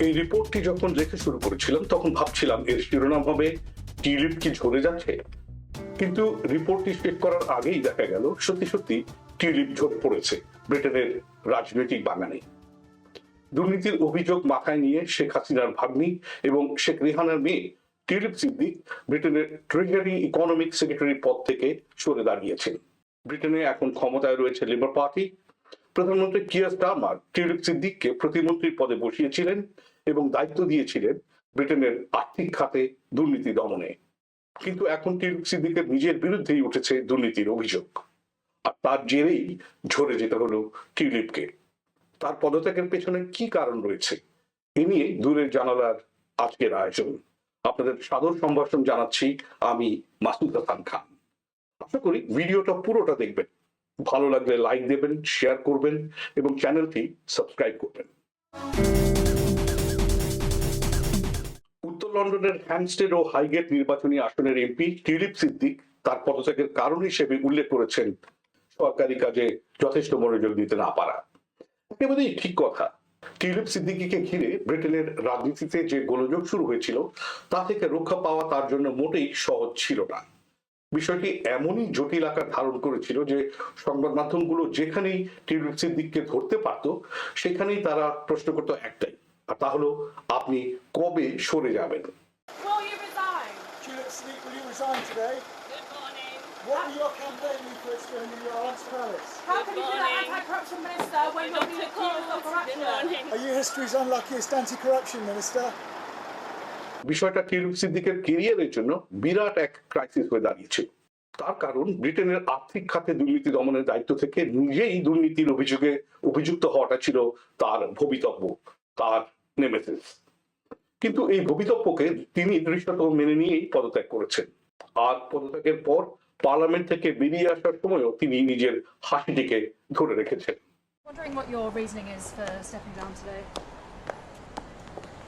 এই রিপোর্টটি যখন লেখা শুরু করেছিলাম তখন ভাবছিলাম এর শিরোনাম হবে টিউলিপ কি ঝরে যাচ্ছে, কিন্তু রিপোর্টটি শেষ করার আগেই দেখা গেল সত্যি সত্যি টিউলিপ ঝরে পড়েছে ব্রিটেনের রাজনৈতিক বাগানে। দুর্নীতির অভিযোগ মাথায় নিয়ে শেখ হাসিনার ভাগ্নি এবং শেখ রেহানার মেয়ে টিউলিপ সিদ্দিক ব্রিটেনের ট্রেজারি ইকোনমিক সেক্রেটারি পদ থেকে সরে দাঁড়িয়েছেন। ব্রিটেনে এখন ক্ষমতায় রয়েছে লেবার পার্টি। প্রধানমন্ত্রী কিয়ার স্টারমার টিউলিপ সিদ্দিককে প্রতিমন্ত্রীর পদে বসিয়েছিলেন এবং দায়িত্ব দিয়েছিলেন ব্রিটেনের আর্থিক খাতে দুর্নীতি দমনে। কিন্তু এখন টিউলিপ সিদ্দিকের নিজের বিরুদ্ধেই উঠেছে দুর্নীতির অভিযোগ, আর তার জেরেই ঝরে যেতে হলো টিউলিপকে। তার পদত্যাগের পেছনে কি কারণ রয়েছে এ নিয়ে দূরের জানালার আজকের আয়োজন। আপনাদের সাদর সম্ভাষণ জানাচ্ছি আমি মাসুদ হাসান খান। আশা করি ভিডিওটা পুরোটা দেখবেন, ভালো লাগলে লাইক দেবেন, শেয়ার করবেন এবং চ্যানেলটি সাবস্ক্রাইব করবেন। উত্তর লন্ডনের হ্যামস্টেড ও হাইগেট নির্বাচনী আসনের এমপি টিউলিপ সিদ্দিক তার পদত্যাগের কারণ হিসেবে উল্লেখ করেছেন সরকারি কাজে যথেষ্ট মনোযোগ দিতে না পারা। একেবারেই ঠিক কথা। টিউলিপ সিদ্দিকীকে ঘিরে ব্রিটেনের রাজনীতিতে যে গোলযোগ শুরু হয়েছিল তা থেকে রক্ষা পাওয়া তার জন্য মোটেই সহজ ছিল না। বিষয়টি এমনই জটিল আকার ধারণ করেছিল যে সংবাদ মাধ্যমগুলো যেখানেই টিউলিপ সিদ্দিককে ধরতে পারত সেখানেই তারা প্রশ্ন করত একটাই, আর তা হলো আপনি কবে সরে যাবেন। Tulip Siddiq, will you resign today? Good morning. What were your campaign leaflets doing in your aunt's palace? How can you be the anti-corruption minister when you're being accused of Good corruption? morning. Are you history's unluckiest anti-corruption minister? বিষয়টা tulip সিদ্দিকের কেরিয়ারের জন্য বিরাট এক crisis হয়ে দাঁড়িয়েছিল। তার কারণ ব্রিটেনের আর্থিক খাতে দুর্নীতি দমনের দায়িত্ব থেকে নিজেই দুর্নীতির অভিযোগে অভিযুক্ত হওয়াটা ছিল তার ভবিতব্য, তার নেমেসিস। কিন্তু এই ভবিতব্যকে তিনি দৃশ্যত মেনে নিয়েই পদত্যাগ করেছেন। আর পদত্যাগের পর পার্লামেন্ট থেকে বেরিয়ে আসার সময়ও তিনি নিজের হাসিটিকে ধরে রেখেছেন। Wondering what your reasoning is for stepping down today.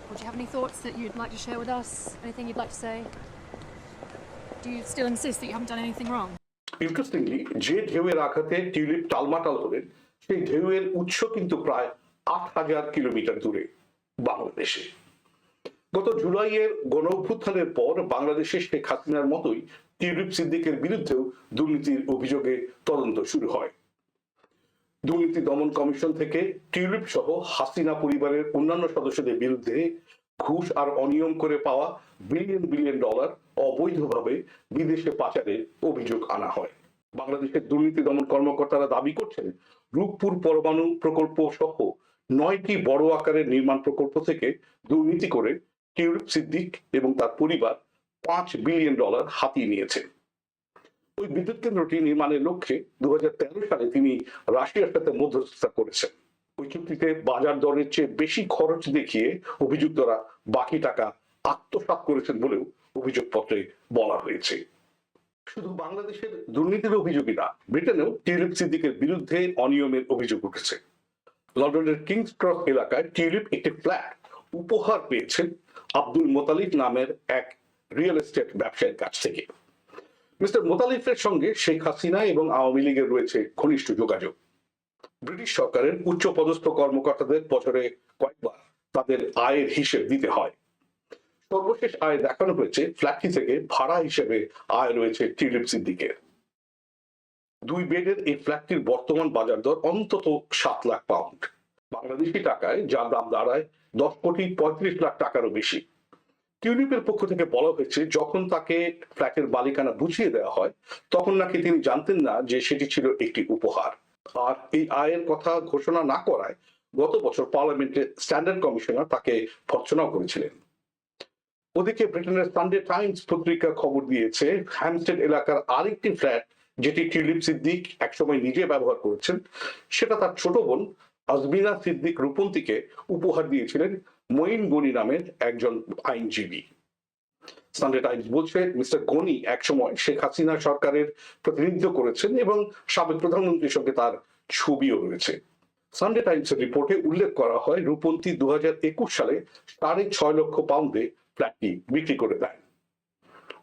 Would you have any thoughts that you'd like to share with us? Anything you'd like to say? Do you still insist that you haven't done anything wrong? Interestingly, যে ঢেউয়ের আঘাতে tulip টালমাটাল হলেন সেই ঢেউয়ের উৎস কিন্তু প্রায় ৮,০০০ kilometre দূরে, বাংলাদেশে। গত জুলাইয়ের গণ অভ্যুত্থানের পর বাংলাদেশে শেখ হাসিনার মতোই টিউলিপ সিদ্দিকের বিরুদ্ধেও দুর্নীতির অভিযোগে তদন্ত শুরু হয়। দুর্নীতি দমন কমিশন থেকে টিউলিপ সহ হাসিনা পরিবারের অন্যান্য সদস্যদের বিরুদ্ধে ঘুষ আর অনিয়ম করে পাওয়া বিলিয়ন বিলিয়ন ডলার অবৈধভাবে বিদেশে পাচারের অভিযোগ আনা হয়। বাংলাদেশের দুর্নীতি দমন কর্মকর্তারা দাবি করছেন রূপপুর পরমাণু প্রকল্প সহ ৯টি বড় আকারের নির্মাণ প্রকল্প থেকে দুর্নীতি করে টিউলিপ সিদ্দিক এবং তার পরিবার ৫ বিলিয়ন ডলার হাতিয়ে নিয়েছেন। ওই বিদ্যুৎ কেন্দ্রটি নির্মাণের লক্ষ্যে ২০১৩ সালে তিনি রাশিয়ার সাথে মধ্যস্থতা করেছেন। ওই চুক্তিতে বাজার দরের চেয়ে বেশি খরচ দেখিয়ে অভিযুক্তরা বাকি টাকা আত্মসাৎ করেছেন বলেও অভিযোগপত্রে বলা হয়েছে। শুধু বাংলাদেশের দুর্নীতির অভিযোগই না, ব্রিটেনেও টিউলিপ সিদ্দিকের বিরুদ্ধে অনিয়মের অভিযোগ উঠেছে। লন্ডনের কিংস ক্রস এলাকায় টিউলিপ একটি ফ্ল্যাট উপহার পেয়েছেন আব্দুল মোতালিফ নামের এক রিয়েল এস্টেট ব্যবসায়ীর কাছ থেকে। মিস্টার মোতালিফের সঙ্গে শেখ হাসিনা এবং আওয়ামী লীগের রয়েছে ঘনিষ্ঠ যোগাযোগ। ব্রিটিশ সরকারের উচ্চ পদস্থ কর্মকর্তাদের বছরে কয়েকবার তাদের আয়ের হিসেব দিতে হয়। সর্বশেষ আয় দেখানো হয়েছে ফ্ল্যাটটি থেকে ভাড়া হিসেবে আয় রয়েছে টিউলিপ সিদ্দিকের। ২ বেডের এই ফ্ল্যাটটির বর্তমান বাজার দর অন্তত ৭ লাখ পাউন্ড, বাংলাদেশি টাকায় যার দাম দাঁড়ায় ১০,৩৫,০০,০০০ টাকারও বেশি। টিউলিপের পক্ষ থেকে বলা হয়েছে যখন তাকে ফ্ল্যাটের মালিকানা বুঝিয়ে দেওয়া হয় তখন নাকি তিনি জানতেন না যে সেটি ছিল একটি উপহার। আর এই আয়ের কথা ঘোষণা না করায় গত বছর পার্লামেন্টে স্ট্যান্ডার্ড কমিশনার তাকে ভর্ৎসনাও করেছিলেন। ওদিকে ব্রিটেনের সানডে টাইমস পত্রিকা খবর দিয়েছে হ্যামস্টেড এলাকার আরেকটি ফ্ল্যাট যেটি টিউলিপ সিদ্দিক একসময় নিজে ব্যবহার করেছেন সেটা তার ছোট বোন আজমিনা সিদ্দিক রূপন্তীকে উপহার দিয়েছিলেন মঈন গনি নামের একজন আইনজীবী। সানডে টাইমস বলছে মিস্টার গনি একসময় শেখ হাসিনা সরকারের প্রতিনিধিত্ব করেছেন এবং সাবেক প্রধানমন্ত্রীর সঙ্গে তার ছবিও রয়েছে। সানডে টাইমসের রিপোর্টে উল্লেখ করা হয় রূপন্তী ২০২১ সালে ৬.৫ লক্ষ পাউন্ডে ফ্ল্যাটটি বিক্রি করে দেয়।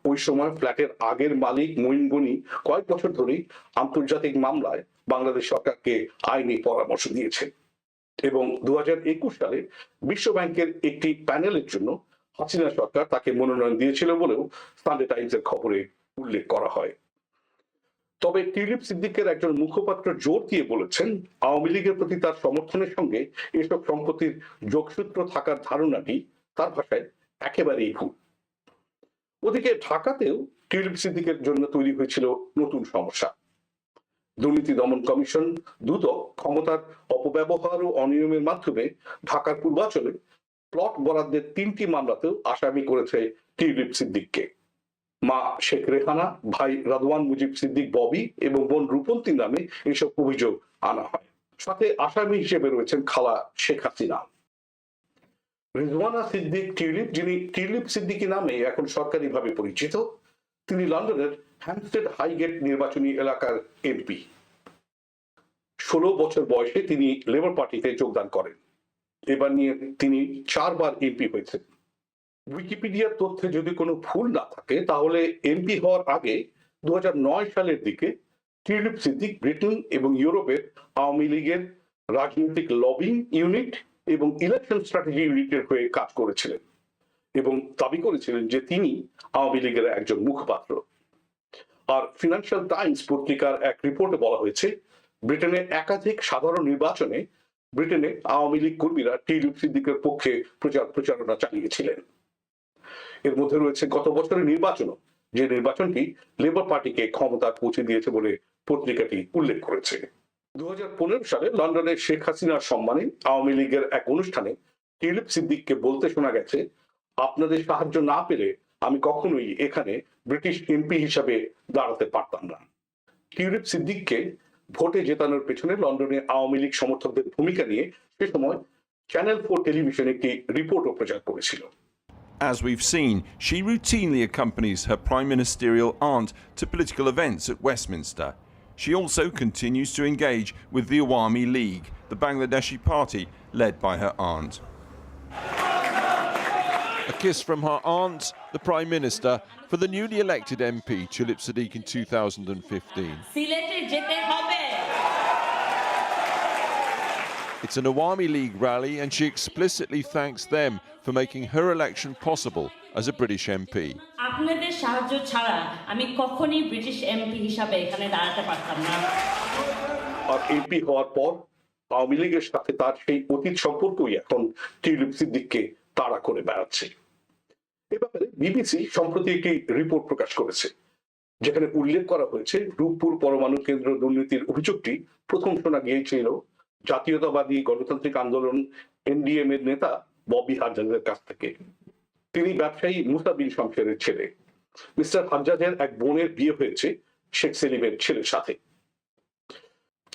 ওই সময় ফ্ল্যাটের আগের মালিক মঈন গনি কয়েক বছর ধরেই আন্তর্জাতিক মামলায় বাংলাদেশ সরকারকে আইনি পরামর্শ দিয়েছেন। এবং 2021 সালে বিশ্ব ব্যাংকের একটি প্যানেলের জন্য হাসিনা সরকার তাকে মনোনয়ন দিয়েছিল বলেও সানডে টাইমসের খবরে উল্লেখ করা হয়। তবে টিউলিপ সিদ্দিকের একজন মুখপাত্র জোর দিয়ে বলেছেন, আওয়ামী লীগের প্রতি তার সমর্থনের সঙ্গে এসব সম্পত্তির যোগসূত্র থাকার ধারণাটি তার ভাষায় একেবারেই ভুল। ওদিকে ঢাকাতেও টিউলিপ সিদ্দিকের জন্য তৈরি হয়েছিল নতুন সমস্যা। দুর্নীতি দমন কমিশন দুদক ক্ষমতার অপব্যবহার ও অনিয়মের মাধ্যমে ঢাকার পূর্বাঞ্চলে প্লট বরাদ্দের 3টি মামলাতেও আসামি করেছে টিউলিপ সিদ্দিককে। মা শেখ রেহানা, ভাই রাদওয়ান মুজিব সিদ্দিক ববি এবং বোন রূপন্তী নামে এসব অভিযোগ আনা হয়। সাথে আসামি হিসেবে রয়েছেন খালা শেখ হাসিনা। রিজওয়ানা সিদ্দিক টিউলিপ, যিনি টিউলিপ সিদ্দিকী নামে এখন সরকারিভাবে পরিচিত, তিনি লন্ডনের হ্যাম্পস্টেড হাইগেট নির্বাচনী এলাকার এমপি। 16 বছর বয়সে তিনি লেবার পার্টিতে যোগদান করেন। এবার নিয়ে তিনি 4 বার এমপি হয়েছেন। উইকিপিডিয়ার তথ্যে যদি কোনো ভুল না থাকে তাহলে এমপি হওয়ার আগে 2009 সালের দিকে টিউলিপ সিদ্দিক ব্রিটেন এবং ইউরোপের আওয়ামী লীগের রাজনৈতিক লবিং ইউনিট এবং ইলেকশন স্ট্র্যাটেজি ইউনিটের হয়ে কাজ করেছিলেন এবং দাবি করেছিলেন যে তিনি আওয়ামী লীগের একজন মুখপাত্র। আর ফিনান্সিয়াল টাইমস পত্রিকার এক রিপোর্টে বলা হয়েছে, ব্রিটেনে একাধিক সাধারণ নির্বাচনে ব্রিটেনে আওয়ামী লীগ কর্মীরা টিউলিপ সিদ্দিকের পক্ষে প্রচারণা চালিয়েছিলেন। এর মধ্যে রয়েছে গত বছরের নির্বাচনও, যে নির্বাচনটি লেবার পার্টিকে ক্ষমতা পৌঁছে দিয়েছে বলে পত্রিকাটি উল্লেখ করেছে। 2015 সালে লন্ডনের শেখ হাসিনার সম্মানে আওয়ামী লীগের এক অনুষ্ঠানে টিউলিপ সিদ্দিককে বলতে শোনা গেছে, আপনাদের সাহায্য না পেলে আমি কখনোই এখানে ব্রিটিশ এমপি হিসাবে দাঁড়াতে পারতাম না। টিউলিপ সিদ্দিককে ভোটে জেতানোর পেছনে লন্ডনে আওয়ামী লীগ সমর্থকদের ভূমিকা নিয়ে সে সময় চ্যানেল 4 টেলিভিশন একটি রিপোর্টও প্রচার করেছিল। As we've seen, she routinely accompanies her prime ministerial aunt to political events at Westminster. She also continues to engage with the Awami League, the Bangladeshi party led by her aunt. A kiss from her aunt, the Prime Minister, for the newly elected MP Tulip Siddiq in 2015. It's an Awami League rally and she explicitly thanks them for making her election possible as a British MP. আপনাদের সাহায্য ছাড়া আমি কখনোই British MP হিসাবে এখানে দাঁড়াতে পারতাম না। আর এমপি হওয়ার পর আওয়ামী লীগের সাথে তার সেই অতীত সম্পর্কই এখন টিউলিপ সিদ্দিককে তাড়া করে বেড়াচ্ছে। এ ব্যাপারে বিবিসি সম্প্রতি একটি রিপোর্ট প্রকাশ করেছে, যেখানে উল্লেখ করা হয়েছে রূপপুর পরমাণু কেন্দ্র দুর্নীতির অভিযোগটি প্রথম শোনা গিয়েছিল জাতীয়তাবাদী গণতান্ত্রিক আন্দোলন এনডিএম এর নেতা ববি হাজ্জাজের কাছ থেকে। তিনি ব্যবসায়ী মুসা বিন শমশেরের ছেলে। মিস্টার হাজ্জাজের এক বোনের বিয়ে হয়েছে শেখ সেলিমের ছেলের সাথে।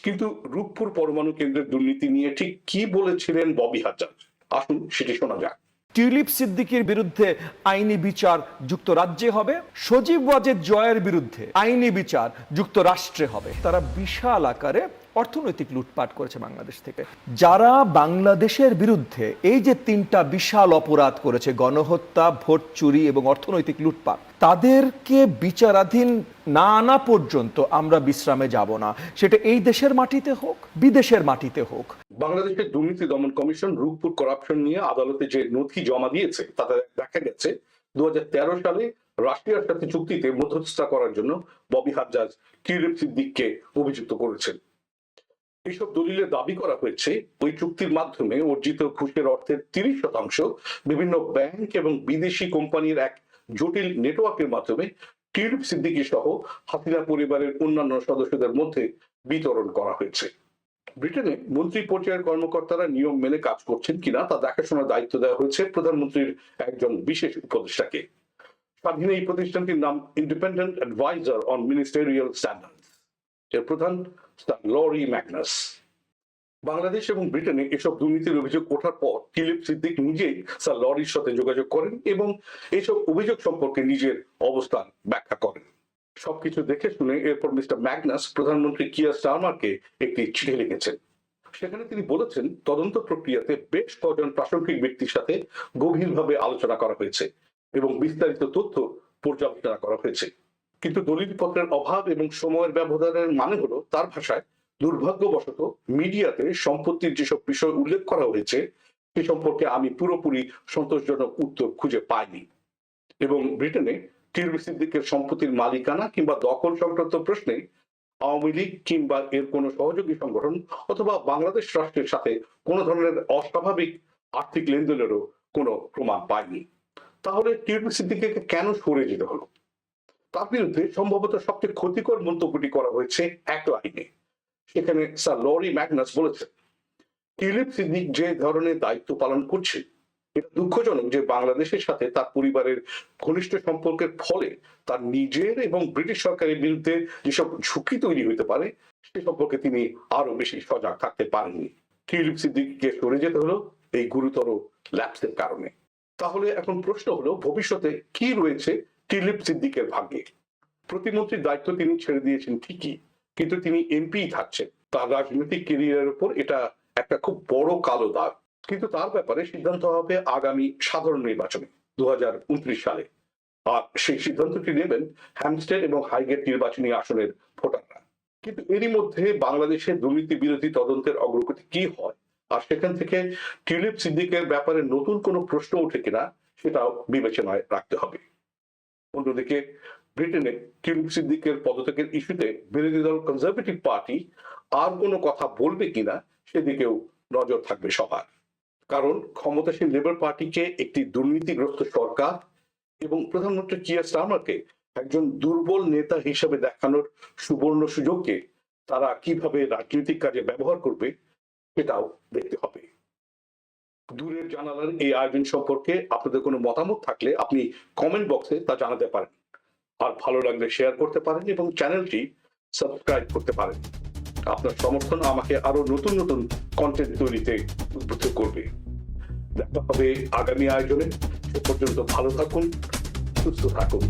কিন্তু রূপপুর পরমাণু কেন্দ্রের দুর্নীতি নিয়ে ঠিক কি বলেছিলেন ববি হাজ্জাজ, আসুন সেটি শোনা যাক। টিউলিপ সিদ্দিকীর বিরুদ্ধে আইনি বিচার যুক্তরাজ্যে হবে, সজীব ওয়াজেদ জয়ের বিরুদ্ধে আইনি বিচার যুক্তরাষ্ট্রে হবে। তারা বিশাল আকারে অর্থনৈতিক লুটপাট করেছে বাংলাদেশ থেকে। যারা বাংলাদেশের বিরুদ্ধে এই যে 3টা বিশাল অপরাধ করেছে, গণহত্যা, ভোট চুরি এবং অর্থনৈতিক লুটপাট, তাদেরকে বিচারাধীন না আনা পর্যন্ত আমরা বিশ্রামে যাব না, সেটা এই দেশের মাটিতে হোক বিদেশের মাটিতে হোক। বাংলাদেশের দুর্নীতি দমন কমিশন রূপপুর করাপশন নিয়ে আদালতে যে নথি জমা দিয়েছে তাতে দেখা গেছে 2013 সালে রাশিয়ার সাথে চুক্তিতে মধ্যস্থতা করার জন্য ববি হাজ্জাজ টিউলিপ সিদ্দিককে অভিযুক্ত করেছেন। এইসব দলিলে দাবি করা হয়েছে ওই চুক্তির মাধ্যমে অর্জিত ঘুষের অর্থের 30% বিভিন্ন ব্যাংক এবং বিদেশি কোম্পানির এক জটিল নেটওয়ার্কের মাধ্যমে টিউলিপ সিদ্দিকী সহ হাসিনা পরিবারের অন্যান্য সদস্যদের মধ্যে বিতরণ করা হয়েছে। ব্রিটেনে মন্ত্রী পর্যায়ের কর্মকর্তারা নিয়ম মেনে কাজ করছেন কিনা তা দেখাশোনার দায়িত্ব দেওয়া হয়েছে প্রধানমন্ত্রীর একজন বিশেষ উপদেষ্টাকে। স্বাধীন এই প্রতিষ্ঠানটির নাম independent adviser on ministerial standards. এর প্রধান স্যার লরি ম্যাগনাস। বাংলাদেশ এবং ব্রিটেনে এসব দুর্নীতির অভিযোগ ওঠার পর টিউলিপ সিদ্দিক নিজেই স্যার লরির সাথে যোগাযোগ করেন এবং এইসব অভিযোগ সম্পর্কে নিজের অবস্থান ব্যাখ্যা করেন। সবকিছু দেখে শুনে এরপর মিস্টার ম্যাগনাস প্রধানমন্ত্রী কিয়ার স্টারমারকে একটি চিঠি লিখেছেন। সেখানে তিনি বলেছেন, তদন্ত প্রক্রিয়াতে বেশ কজন প্রাসঙ্গিক ব্যক্তির সাথে গভীরভাবে আলোচনা করা হয়েছে এবং বিস্তারিত তথ্য পর্যালোচনা করা হয়েছে। কিন্তু দলিলপত্রের অভাব এবং সময়ের ব্যবধানের মানে হলো, তার ভাষায় দুর্ভাগ্যবশত মিডিয়াতে সম্পত্তির যেসব বিষয় উল্লেখ করা হয়েছে সে সম্পর্কে আমি পুরোপুরি সন্তোষজনক উত্তর খুঁজে পাইনি, এবং ব্রিটেনে টিউলিপ সিদ্দিকের সম্পত্তির মালিকানা কিংবা দখল সংক্রান্ত প্রশ্নে আওয়ামী লীগ কিংবা এর কোনো সহযোগী সংগঠন অথবা বাংলাদেশ রাষ্ট্রের সাথে কোনো ধরনের অস্বাভাবিক আর্থিক লেনদেনেরও কোনো প্রমাণ পাইনি। তাহলে টিউলিপ সিদ্দিককে কেন সরে যেতে হলো? তার বিরুদ্ধে সম্ভবত সবচেয়ে ক্ষতিকর মন্তব্যটি করা হয়েছে এক লাইনে। সেখানে স্যার লরি ম্যাগনাস বলেছেন, টিউলিপ সিদ্দিক যে ধরনের দায়িত্ব পালন করছে এটা দুঃখজনক যে বাংলাদেশের সাথে তার পরিবারের ঘনিষ্ঠ সম্পর্কের ফলে তার নিজের এবং ব্রিটিশ সরকারের বিরুদ্ধে যেসব ঝুঁকি তৈরি হতে পারে সে সম্পর্কে তিনি আরো বেশি সজাগ থাকতে পারেননি। টিউলিপ সিদ্দিককে সরে যেতে হলো এই গুরুতর ল্যাপসের কারণে। তাহলে এখন প্রশ্ন হলো, ভবিষ্যতে কি রয়েছে টিউলিপ সিদ্দিকের ভাগ্যে? প্রতিমন্ত্রীর দায়িত্ব তিনি ছেড়ে দিয়েছেন ঠিকই, কিন্তু তিনি এমপি থাকছেন। তার রাজনৈতিক কেরিয়ারের উপর এটা একটা খুব বড় কালো দাগ। কিন্তু তার ব্যাপারে সিদ্ধান্ত হবে আগামী সাধারণ নির্বাচনে 2029 সালে, আর সেই সিদ্ধান্তটি নেবেন হ্যামস্টেড এবং হাইগেট নির্বাচনী আসনের ভোটাররা। কিন্তু এরই মধ্যে বাংলাদেশের দুর্নীতি বিরোধী তদন্তের অগ্রগতি কি হয়, আর সেখান থেকে টিউলিপ সিদ্দিকের ব্যাপারে নতুন কোনো প্রশ্ন ওঠে কিনা সেটাও বিবেচনায় রাখতে হবে। অন্যদিকে ব্রিটেনে টিউলিপ সিদ্দিকের পদত্যাগের ইস্যুতে বিরোধী দল কনজারভেটিভ পার্টি আর কোনো কথা বলবে কিনা সেদিকেও নজর থাকবে সবার। কারণ ক্ষমতাসীন লেবার পার্টিকে একটি দুর্নীতিগ্রস্ত সরকার এবং প্রধানমন্ত্রী কিয়ার স্টারমারকে একজন দুর্বল নেতা হিসেবে দেখানোর সুবর্ণ সুযোগকে তারা কিভাবে রাজনৈতিক কাজে ব্যবহার করবে সেটাও দেখতে হবে। দূরের জানালার এই আয়োজন সম্পর্কে আপনাদের কোনো মতামত থাকলে আপনি কমেন্ট বক্সে তা জানাতে পারেন, আর ভালো লাগলে শেয়ার করতে পারেন এবং চ্যানেলটি সাবস্ক্রাইব করতে পারেন। আপনার সমর্থন আমাকে আরো নতুন নতুন কন্টেন্ট তৈরিতে উদ্বুদ্ধ করবে। দেখা হবে আগামী আয়োজনে। সে পর্যন্ত ভালো থাকুন, সুস্থ থাকুন।